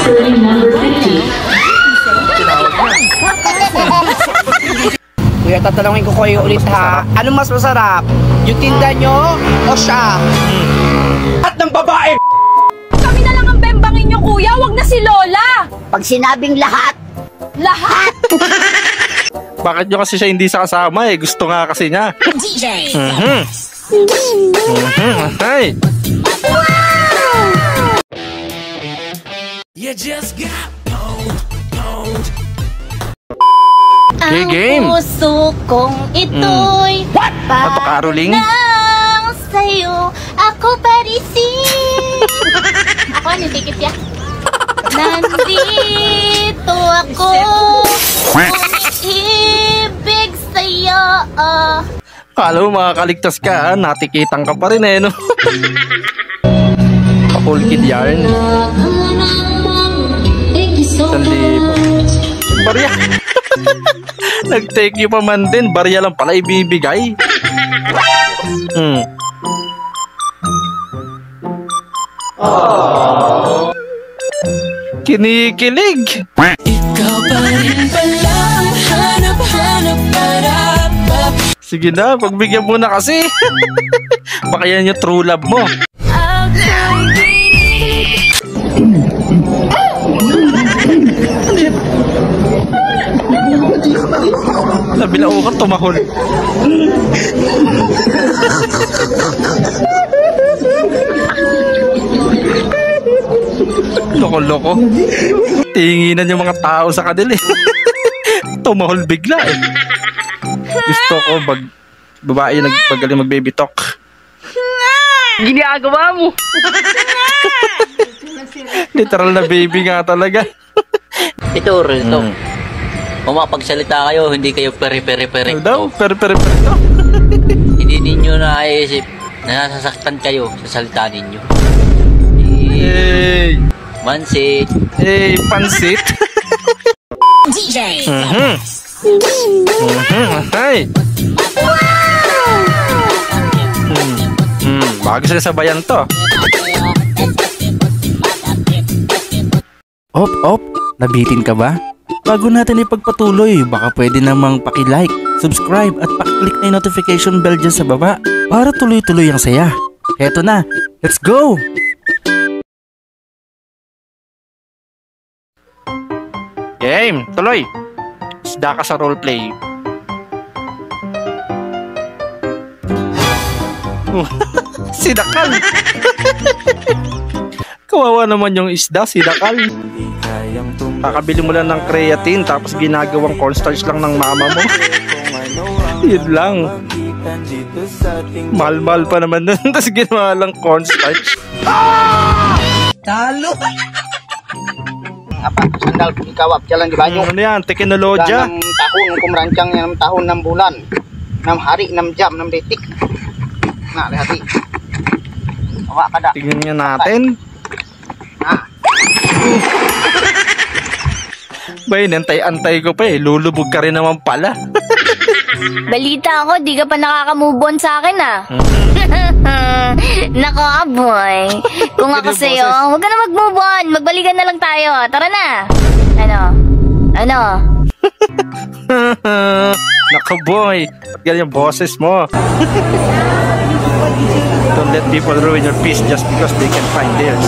Serving number 50. Kuya, tatanungin ko kayo ulit ha. Ano mas masarap? Yung tinda nyo o siya? At ng babae! Kami na lang ang bembangin nyo, kuya. Wag na si Lola. Pag sinabing lahat, Lahat. Bakit nyo kasi siya hindi sa kasama eh? Gusto nga kasi niya. Ay! Okay, game. Ang puso kong ito'y Ato, Caroling? parang sa'yo. Ako parisin. Ako, ano, tikit ya? Nandito ako. Umiibig sa'yo. Kala mo makakaligtas ka, natikitan ka pa rin eh, no? Whole kid yarn. 1,000. Barya. Nag-take you pa man din, barya lang pala ibibigay. Kinikilig. Sige na, pagbigyan mo na kasi. Baka yan yung true love mo. Nabilao ka, tumahol. Loko-loko. Tinginan yung mga tao sa kanila eh. Tumahol bigla eh. Gusto ko babae magaling mag-baby talk. Ginagawa mo. Literal na baby nga talaga. Ito. Kung makapagsalita kayo, hindi kayo peri-peri-peri. Daw, peri-peri to. Hindi ninyo naiisip na nasasaktan kayo sa salita ninyo. Hey! Mansit. Hey, pansit. DJ. Hey! Bago sila sabayan to. Op, nabitin ka ba? Bago natin ipagpatuloy, baka pwede namang paki-like, subscribe at paki-click na yung notification bell dyan sa baba para tuloy-tuloy ang saya. Heto na, let's go! Game, tuloy. Isda ka sa roleplay. Sidakal. Kawawa naman yung isda, sidakal. Kakabili mo lang ng creatine tapos ginagawang cornstarch lang ng mama mo. Yun lang. Mahal-mahal pa naman nun. Tapos ginawa lang cornstarch. Talo! Apa, sandal kawap jalan di Banyu. Ano yan? Teknolodya. 6 tahun kumerancang yang 6 tahun 6 bulan. 6 hari 6 jam 6 detik. Nah, lihat. Awak kada. Tingnan niya natin. Bay, nantay-antay ko pa eh. Lulubog ka rin naman pala. Balita ako, di ka pa nakaka-move on sa akin ah. Nako, boy. Kung ako sa'yo, huwag ka na mag-move on. Magbalikan na lang tayo. Tara na. Ano? Nako boy, ba't ganyan yung boses mo? Don't let people ruin your peace just because they can find theirs.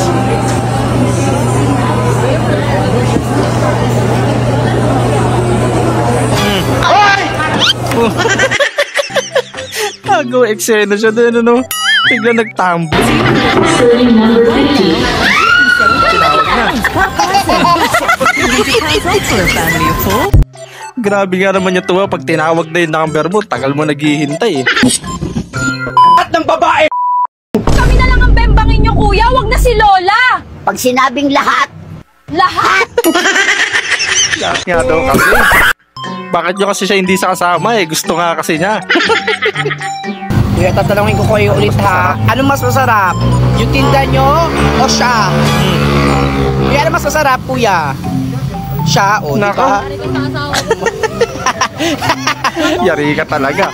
Agaw eksena siya din, ano? Bigla nagtambo. Serving number 50. Tinawag na. Grabe nga naman yung tuwa pag tinawag na yung number mo. Tagal mo naghihintay eh. At ng babae! Kami na lang ang bembangin nyo, kuya. Wag na si Lola. pag sinabing lahat, Lahat. Lahat nga daw kasi. Bakit nyo kasi siya hindi sa kasama eh? Gusto nga kasi niya. Kuya, tatanungin ko kayo ulit ha. Ano mas masarap? Yung tinda nyo o siya? Kuya, ano mas masarap, kuya? Siya o, di ba? Yari ka talaga.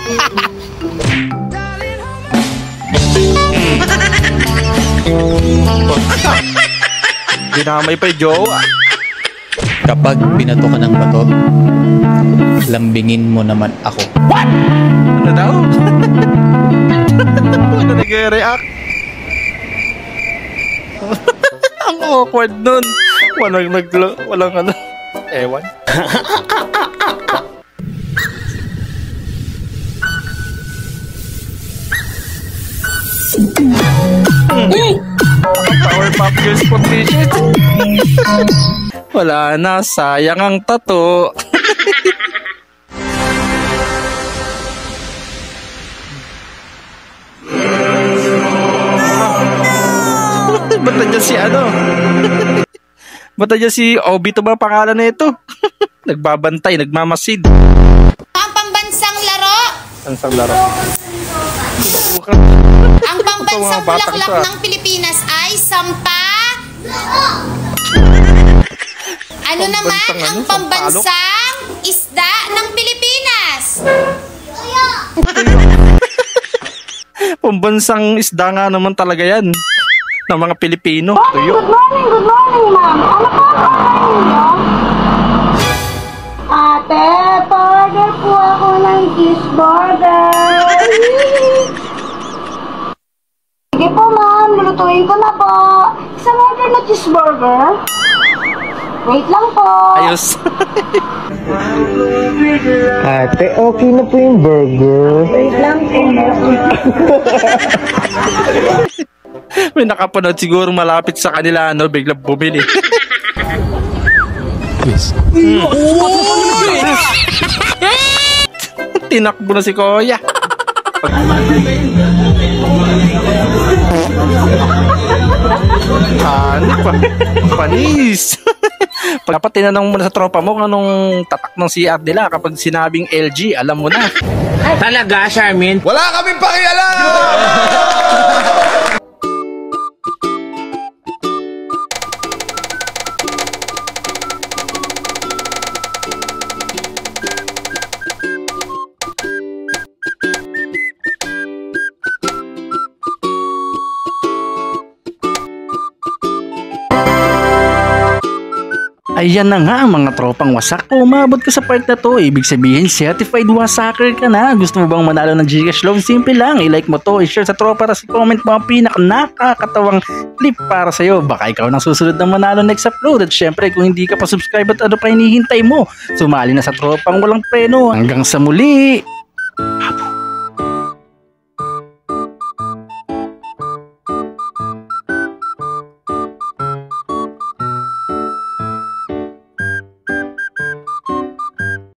Dinamay pa yung jowa. Kapag binato ka ng bato, lambingin mo naman ako. Ano daw? Ano nag-react? Ang awkward nun. Walang ano. Ewan. Powerpuff Girls po t-shirt. Wala na, sayang ang tato. Ba't nandiyan si ano? Ba't nandiyan si Obi? Ito ba pangalan na ito? Nagbabantay, nagmamasid. Ang pambansang laro. Ang laro. Ang pambansang bulaklak ng Pilipinas ay sampa. Ano naman ang pambansang isda ng Pilipinas? Pambansang isda nga naman talaga yan. Ng mga Pilipino. Tuyo. Good morning, ma'am. Ano po ang kakain niyo? Ate, pa-order po ako ng cheeseburger. Sige po, ma'am. Lulutuin ko na po. Isang order na cheeseburger. Wait lang po. Ayos. Ate, okay na po yung burger. Wait lang po. May nakapanood siguro malapit sa kanila, no? Biglang bumili. Yes. Tinakbo na si Kuya. Ano pa? Panis. Dapat tinanong mo na sa tropa mo kung anong tatak ng CR nila kapag sinabing LG, alam mo na. Talaga, Charmin? Wala kaming pakialam! Ayan na nga mga tropang wasak. Kung umabot ka sa part na to, ibig sabihin certified wasaker ka na. Gusto mo bang manalo ng Gcash Love? Simple lang, i-like mo to, i-share sa tropa, tapos i-comment mo ang nakakatawang clip para sa'yo. Baka ikaw nang susunod na manalo next upload. At syempre kung hindi ka pa subscribe at ano pa hinihintay mo, sumali na sa tropang walang preno. Hanggang sa muli!